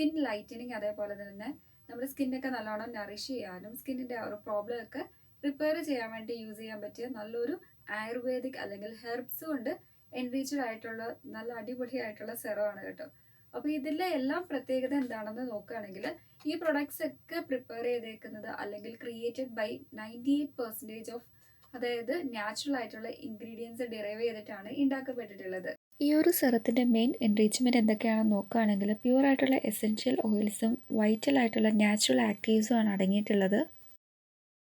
Skin lightening അതേപോലെ തന്നെ നമ്മുടെ സ്കിന്നൊക്കെ നല്ലോണം നറിഷ് ചെയ്യാനും സ്കിന്നിൻ്റെ ആ ഒരു പ്രോബ്ലം ഒക്കെ റിപ്പയർ ചെയ്യാൻ വേണ്ടി യൂസ് ചെയ്യാൻ പറ്റിയ നല്ലൊരു ആയുർവേദിക് അല്ലെങ്കിൽ ഹെർബ്സ് കൊണ്ട് എൻറിച്ച്ഡ് ആയിട്ടുള്ള നല്ല അടിപൊളിയായിട്ടുള്ള സെറമാണ് കേട്ടോ. അപ്പോൾ ഇതിലെ എല്ലാം പ്രത്യേകത എന്താണെന്ന് നോക്കുകയാണെങ്കിൽ ഈ പ്രൊഡക്ട്സ് ഒക്കെ പ്രിപ്പയർ ചെയ്തേക്കുന്നത് അല്ലെങ്കിൽ ക്രിയേറ്റഡ് ബൈ 98% ഓഫ് അതായത് നാച്ചുറൽ ആയിട്ടുള്ള ഇൻഗ്രീഡിയൻസ് ഡിറൈവ് ചെയ്തിട്ടാണ് ഉണ്ടാക്കപ്പെട്ടിട്ടുള്ളത്. ഈ ഒരു സെറത്തിൻ്റെ മെയിൻ എൻറിച്ച്മെൻറ്റ് എന്തൊക്കെയാണെന്ന് നോക്കുകയാണെങ്കിൽ പ്യൂർ ആയിട്ടുള്ള എസെൻഷ്യൽ ഓയിൽസും വൈറ്റൽ ആയിട്ടുള്ള നാച്ചുറൽ ആക്റ്റീവ്സും ആണ് അടങ്ങിയിട്ടുള്ളത്.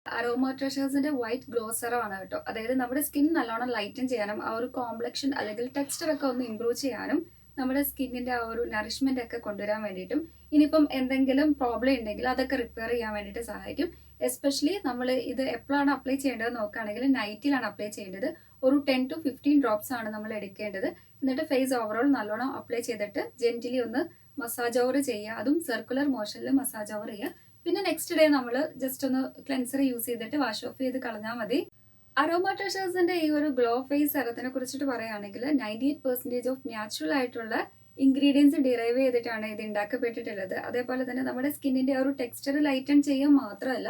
അരോമ ട്രഷേഴ്സിന്റെ വൈറ്റ് ഗ്ലോ സെറമാണ് കേട്ടോ. അതായത് നമ്മുടെ സ്കിൻ നല്ലോണം ലൈറ്റൻ ചെയ്യാനും ആ ഒരു കോംപ്ലക്ഷൻ അല്ലെങ്കിൽ ടെക്സ്ചർ ഒക്കെ ഒന്ന് ഇംപ്രൂവ് ചെയ്യാനും നമ്മുടെ സ്കിന്നിന്റെ ആ ഒരു നറിഷ്മെന്റ് ഒക്കെ കൊണ്ടുവരാൻ വേണ്ടിയിട്ടും ഇനിയിപ്പം എന്തെങ്കിലും പ്രോബ്ലം ഉണ്ടെങ്കിൽ അതൊക്കെ റിപ്പയർ ചെയ്യാൻ വേണ്ടിയിട്ട് സഹായിക്കും. എസ്പെഷ്യലി നമ്മൾ ഇത് എപ്പോഴാണ് അപ്ലൈ ചെയ്യേണ്ടത് നോക്കുകയാണെങ്കിൽ നൈറ്റിലാണ് അപ്ലൈ ചെയ്യേണ്ടത്. ഒരു 10 to 15 ഡ്രോപ്സ് ആണ് നമ്മൾ എടുക്കേണ്ടത്. എന്നിട്ട് ഫേസ് ഓവറോൾ നല്ലോണം അപ്ലൈ ചെയ്തിട്ട് ജെന്റിലി ഒന്ന് മസാജ് ഓവർ ചെയ്യുക, അതും സർക്കുലർ മോഷനിൽ മസാജ് ഓവർ ചെയ്യുക. പിന്നെ നെക്സ്റ്റ് ഡേ നമ്മൾ ജസ്റ്റ് ഒന്ന് ക്ലെൻസർ യൂസ് ചെയ്തിട്ട് വാഷ് ഓഫ് ചെയ്ത് കളഞ്ഞാൽ മതി. അരോമ ട്രഷേഴ്സിന്റെ ഈ ഒരു ഗ്ലോ ഫേസ് സെറത്തിനെ കുറിച്ചിട്ട് പറയുകയാണെങ്കിൽ 98% ഓഫ് നാച്ചുറൽ ആയിട്ടുള്ള ഇൻഗ്രീഡിയൻസ് ഡിറൈവ് ചെയ്തിട്ടാണ് ഇത് ഉണ്ടാക്കപ്പെട്ടിട്ടുള്ളത്. അതേപോലെ തന്നെ നമ്മുടെ സ്കിന്നിന്റെ ഒരു ടെക്സ്ചർ ലൈറ്റൻ ചെയ്യാൻ മാത്രമല്ല,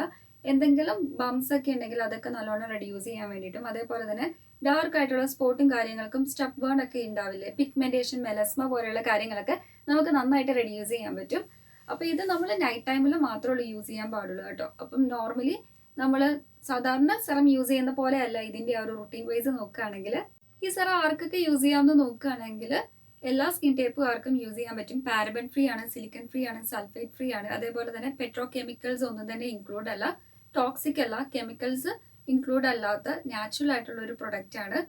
എന്തെങ്കിലും ബംസ് ഒക്കെ ഉണ്ടെങ്കിൽ അതൊക്കെ നല്ലോണം റെഡ്യൂസ് ചെയ്യാൻ വേണ്ടിയിട്ടും, അതേപോലെ തന്നെ ഡാർക്ക് ആയിട്ടുള്ള സ്പോട്ടും കാര്യങ്ങൾക്കും സ്റ്റഫ് ബേൺ ഒക്കെ ഉണ്ടാവില്ലേ, പിഗ്മെന്റേഷൻ മെലസ്മ പോലെയുള്ള കാര്യങ്ങളൊക്കെ നമുക്ക് നന്നായിട്ട് റെഡ്യൂസ് ചെയ്യാൻ പറ്റും. അപ്പോൾ ഇത് നമ്മൾ നൈറ്റ് ടൈമിൽ മാത്രമേ യൂസ് ചെയ്യാൻ പാടുള്ളൂ കേട്ടോ. അപ്പം നോർമലി നമ്മൾ സാധാരണ സെറം യൂസ് ചെയ്യുന്ന പോലെയല്ല ഇതിന്റെ ആ ഒരു റുട്ടീൻ വൈസ് നോക്കുകയാണെങ്കിൽ. ഈ സെറം ആർക്കൊക്കെ യൂസ് ചെയ്യാമെന്ന് നോക്കുകയാണെങ്കിൽ എല്ലാ സ്കിൻ ടൈപ്പുകാർക്കും യൂസ് ചെയ്യാൻ പറ്റും. പാരബൻ ഫ്രീ ആണ്, സിലിക്കൺ ഫ്രീ ആണ്, സൾഫേറ്റ് ഫ്രീ ആണ്. അതേപോലെ തന്നെ പെട്രോ കെമിക്കൽസ് ഒന്നും തന്നെ ഇൻക്ലൂഡ് അല്ല, ടോക്സിക് അല്ല, കെമിക്കൽസ് ഇൻക്ലൂഡ് അല്ലാത്ത നാച്ചുറൽ ആയിട്ടുള്ള ഒരു പ്രൊഡക്റ്റ് ആണ്.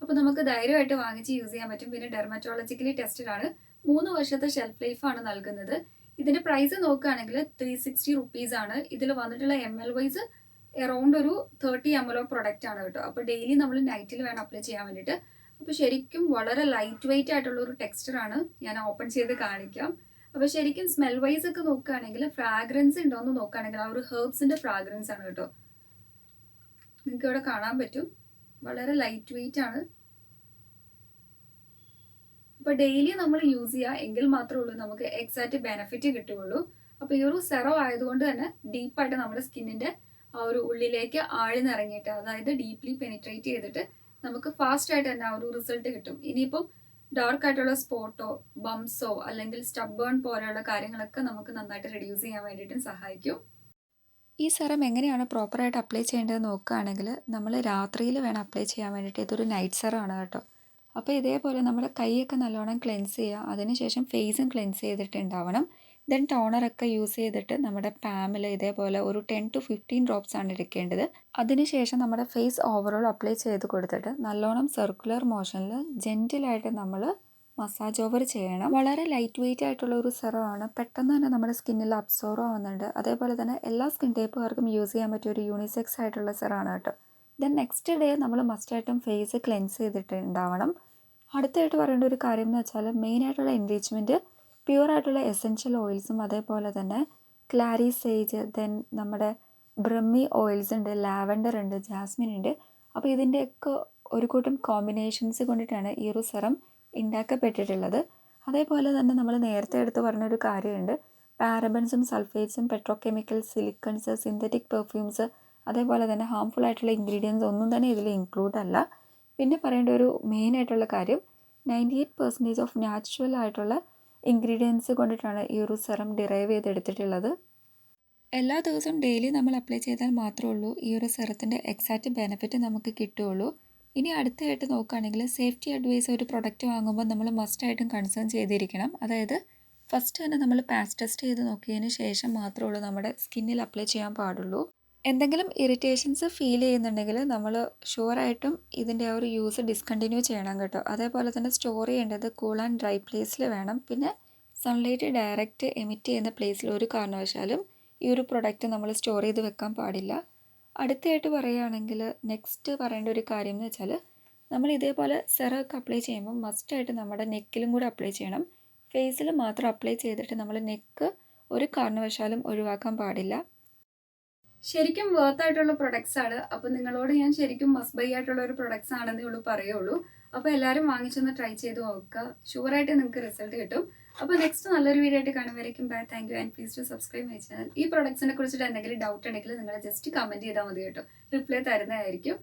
അപ്പോൾ നമുക്ക് ധൈര്യമായിട്ട് വാങ്ങിച്ച് യൂസ് ചെയ്യാൻ പറ്റും. പിന്നെ ഡെർമറ്റോളജിക്കലി ടെസ്റ്റഡ് ആണ്. 3 വർഷത്തെ ഷെൽഫ് ലൈഫ് ആണ് നൽകുന്നത്. ഇതിന്റെ പ്രൈസ് നോക്കുകയാണെങ്കിൽ 360 റുപ്പീസ് ആണ്. ഇതിൽ വന്നിട്ടുള്ള ML വൈസ് അറൗണ്ട് ഒരു 30 ml ഓഫ് പ്രൊഡക്റ്റ് ആണ് കേട്ടോ. അപ്പോൾ ഡെയിലി നമ്മൾ നൈറ്റിൽ വേണം അപ്ലൈ ചെയ്യാൻ വേണ്ടിയിട്ട്. അപ്പോൾ ശരിക്കും വളരെ ലൈറ്റ് വെയിറ്റ് ആയിട്ടുള്ള ഒരു ടെക്സ്ചർ ആണ്. ഞാൻ ഓപ്പൺ ചെയ്ത് കാണിക്കാം. അപ്പോൾ ശരിക്കും സ്മെൽ വൈസ് ഒക്കെ നോക്കുകയാണെങ്കിൽ ഫ്രാഗ്രൻസ് ഉണ്ടോ എന്ന് നോക്കുകയാണെങ്കിൽ ആ ഒരു ഹെർബ്സിന്റെ ഫ്രാഗ്രൻസ് ആണ് കേട്ടോ. നിങ്ങൾക്ക് ഇവിടെ കാണാൻ പറ്റും, വളരെ ലൈറ്റ് വെയിറ്റ് ആണ്. അപ്പോൾ ഡെയിലി നമ്മൾ യൂസ് ചെയ്യുക എങ്കിൽ മാത്രമേ ഉള്ളൂ നമുക്ക് എക്സാക്റ്റ് ബെനിഫിറ്റ് കിട്ടുകയുള്ളൂ. അപ്പോൾ ഈ ഒരു സെറോ ആയതുകൊണ്ട് തന്നെ ഡീപ്പായിട്ട് നമ്മുടെ സ്കിന്നിന്റെ ആ ഒരു ഉള്ളിലേക്ക് ആഴ്ന്നിറങ്ങിയിട്ട്, അതായത് ഡീപ്ലി പെനിട്രേറ്റ് ചെയ്തിട്ട് നമുക്ക് ഫാസ്റ്റ് ആയിട്ട് തന്നെ ആ ഒരു റിസൾട്ട് കിട്ടും. ഇനിയിപ്പം ഡാർക്ക് ആയിട്ടുള്ള സ്പോട്ടോ ബംസോ അല്ലെങ്കിൽ സ്റ്റബ്ബേൺ പോലെയുള്ള കാര്യങ്ങളൊക്കെ നമുക്ക് നന്നായിട്ട് റെഡ്യൂസ് ചെയ്യാൻ വേണ്ടിയിട്ടും സഹായിക്കും. ഈ സെറം എങ്ങനെയാണ് പ്രോപ്പറായിട്ട് അപ്ലൈ ചെയ്യേണ്ടത് നോക്കുകയാണെങ്കിൽ നമ്മൾ രാത്രിയിൽ വേണം അപ്ലൈ ചെയ്യാൻ വേണ്ടിയിട്ട്. ഇതൊരു നൈറ്റ് സെറമാണ് കേട്ടോ. അപ്പോൾ ഇതേപോലെ നമ്മുടെ കൈയൊക്കെ നല്ലോണം ക്ലെൻസ് ചെയ്യുക, അതിനുശേഷം ഫേസും ക്ലെൻസ് ചെയ്തിട്ടുണ്ടാവണം. ദെൻ ടോണറൊക്കെ യൂസ് ചെയ്തിട്ട് നമ്മുടെ പാമിൽ ഇതേപോലെ ഒരു 10 to 15 ഡ്രോപ്സ് ആണ് എടുക്കേണ്ടത്. അതിനുശേഷം നമ്മുടെ ഫേസ് ഓവറോൾ അപ്ലൈ ചെയ്ത് കൊടുത്തിട്ട് നല്ലോണം സർക്കുലർ മോഷനിൽ ജെൻറ്റിലായിട്ട് നമ്മൾ മസാജ് ഓവർ ചെയ്യണം. വളരെ ലൈറ്റ് വെയിറ്റ് ആയിട്ടുള്ള ഒരു സെറമാണ്. പെട്ടെന്ന് തന്നെ നമ്മുടെ സ്കിന്നിൽ അബ്സോർവ് ആവുന്നുണ്ട്. അതേപോലെ തന്നെ എല്ലാ സ്കിൻ ടൈപ്പുകാർക്കും യൂസ് ചെയ്യാൻ പറ്റിയ ഒരു യൂണിസെക്സ് ആയിട്ടുള്ള സെറമാണ് കേട്ടോ. ദെൻ നെക്സ്റ്റ് ഡേ നമ്മൾ മസ്റ്റായിട്ടും ഫേസ് ക്ലെൻസ് ചെയ്തിട്ടുണ്ടാവണം. അടുത്തായിട്ട് പറയേണ്ട ഒരു കാര്യം എന്ന് വെച്ചാൽ മെയിനായിട്ടുള്ള എൻറിച്ച്മെൻറ്റ് പ്യൂർ ആയിട്ടുള്ള എസെൻഷ്യൽ ഓയിൽസും അതേപോലെ തന്നെ ക്ലാരി സേജ്, ദെൻ നമ്മുടെ ബ്രഹ്മി ഓയിൽസ് ഉണ്ട്, ലാവൻഡർ ഉണ്ട്, ജാസ്മിൻ ഉണ്ട്. അപ്പോൾ ഇതിൻ്റെയൊക്കെ ഒരു കൂട്ടം കോമ്പിനേഷൻസ് കൊണ്ടിട്ടാണ് ഈ ഒരു സെറം ഉണ്ടാക്കപ്പെട്ടിട്ടുള്ളത്. അതേപോലെ തന്നെ നമ്മൾ നേരത്തെ എടുത്ത് പറഞ്ഞൊരു കാര്യമുണ്ട്, പാരബൻസും സൾഫേറ്റ്സും petro chemicals, silicones, synthetic perfumes, അതേപോലെ തന്നെ ഹാംഫുൾ ആയിട്ടുള്ള ഇൻഗ്രീഡിയൻസ് ഒന്നും തന്നെ ഇതിൽ ഇൻക്ലൂഡ് അല്ല. പിന്നെ പറയേണ്ട ഒരു മെയിൻ ആയിട്ടുള്ള കാര്യം 98% ഓഫ് നാച്ചുറൽ ആയിട്ടുള്ള ഇൻഗ്രീഡിയൻസ് കൊണ്ടിട്ടാണ് ഈ ഒരു സെറം ഡിറൈവ് ചെയ്തെടുത്തിട്ടുള്ളത്. എല്ലാ ദിവസവും ഡെയിലി നമ്മൾ അപ്ലൈ ചെയ്താൽ മാത്രമേ ഉള്ളൂ ഈ ഒരു സെറത്തിൻ്റെ എക്സാക്റ്റ് ബെനിഫിറ്റ് നമുക്ക് കിട്ടുകയുള്ളൂ. ഇനി അടുത്തായിട്ട് നോക്കുകയാണെങ്കിൽ സേഫ്റ്റി അഡ്വൈസ് ഒരു പ്രൊഡക്റ്റ് വാങ്ങുമ്പോൾ നമ്മൾ മസ്റ്റായിട്ടും കൺസേൺ ചെയ്തിരിക്കണം. അതായത് ഫസ്റ്റ് തന്നെ നമ്മൾ പാച്ച് ടെസ്റ്റ് ചെയ്ത് നോക്കിയതിന് ശേഷം മാത്രമേ ഉള്ളൂ നമ്മുടെ സ്കിന്നിൽ അപ്ലൈ ചെയ്യാൻ പാടുള്ളൂ. എന്തെങ്കിലും ഇറിറ്റേഷൻസ് ഫീൽ ചെയ്യുന്നുണ്ടെങ്കിൽ നമ്മൾ ഷുവറായിട്ടും ഇതിൻ്റെ ആ ഒരു യൂസ് ഡിസ്കണ്ടിന്യൂ ചെയ്യണം കേട്ടോ. അതേപോലെ തന്നെ സ്റ്റോർ ചെയ്യേണ്ടത് കൂൾ ആൻഡ് ഡ്രൈ പ്ലേസിൽ വേണം. പിന്നെ സൺലൈറ്റ് ഡയറക്റ്റ് എമിറ്റ് ചെയ്യുന്ന പ്ലേസിൽ ഒരു കാരണവശാലും ഈ ഒരു പ്രൊഡക്റ്റ് നമ്മൾ സ്റ്റോർ ചെയ്ത് വെക്കാൻ പാടില്ല. അടുത്തായിട്ട് പറയുകയാണെങ്കിൽ നെക്സ്റ്റ് പറയേണ്ട ഒരു കാര്യം എന്ന് വെച്ചാൽ നമ്മൾ ഇതേപോലെ സെറമൊക്കെ അപ്ലൈ ചെയ്യുമ്പോൾ മസ്റ്റായിട്ട് നമ്മുടെ നെക്കിലും കൂടെ അപ്ലൈ ചെയ്യണം. ഫേസിൽ മാത്രം അപ്ലൈ ചെയ്തിട്ട് നമ്മൾ നെക്ക് ഒരു കാരണവശാലും ഒഴിവാക്കാൻ പാടില്ല. ശരിക്കും വർത്ത് ആയിട്ടുള്ള പ്രൊഡക്ട്സ് ആണ്. അപ്പോൾ നിങ്ങളോട് ഞാൻ ശരിക്കും മസ്റ്റ് ബൈ ആയിട്ടുള്ള ഒരു പ്രൊഡക്ട്സ് ആണെന്നേ ഉള്ളൂ പറയുള്ളൂ. അപ്പോൾ എല്ലാവരും വാങ്ങിച്ചൊന്ന് ട്രൈ ചെയ്ത് നോക്കുക. ഷുവറായിട്ട് നിങ്ങൾക്ക് റിസൾട്ട് കിട്ടും. അപ്പോൾ നെക്സ്റ്റ് നല്ലൊരു വീഡിയോ ആയിട്ട് കാണുമ്പോഴേക്കും bye. Thank you and please to subscribe my channel. ഈ പ്രൊഡക്ട്സിനെ കുറിച്ചിട്ട് എന്തെങ്കിലും ഡൗട്ട് ഉണ്ടെങ്കിൽ നിങ്ങൾ ജസ്റ്റ് കമൻറ്റ് ചെയ്താൽ മതി കേട്ടോ. റിപ്ലൈ തരുന്നതായിരിക്കും.